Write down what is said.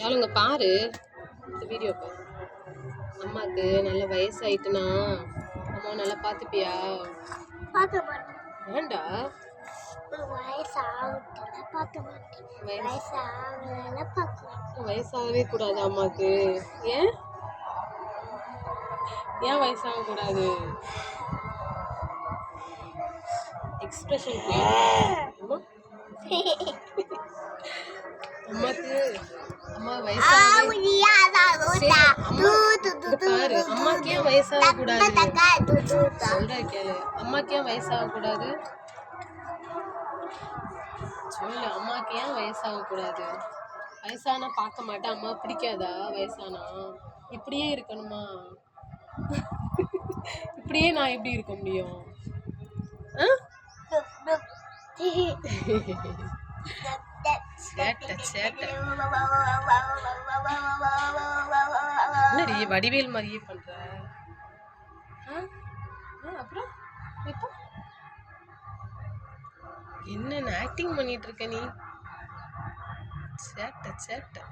யாழுங்க பாரு இந்த வீடியோ பாரு. அம்மாக்கு நல்ல வயசாயிட்டுனா அம்மா நல்லா பாத்துப்பியா? ஏண்டா வயசாகவே கூடாது அம்மாக்கு. ஏன் ஏன் வயசாக கூடாது? எக்ஸ்பிரஷன் அம்மாக்கு அம்மா வயசாகவே பாரு. அம்மாக்கு ஏன் வயசாக கூடாது? சொல்ற கேளு. அம்மாக்கு ஏன் வயசாக கூடாது சொல்லு. அம்மாக்கு ஏன் வயசாக கூடாது? வயசானா பார்க்க மாட்டேன். அம்மா பிடிக்காதா? வயசானா இப்படியே இருக்கணுமா? இப்படியே நான் எப்படி இருக்க முடியும்? சேட்டை சேட்டை என்னடி வடிவேல் மாதிரியே பண்ற? அப்புறம் இப்போ என்ன ஆக்டிங் பண்ணிட்டு இருக்க நீ? சேட்டை சேட்டை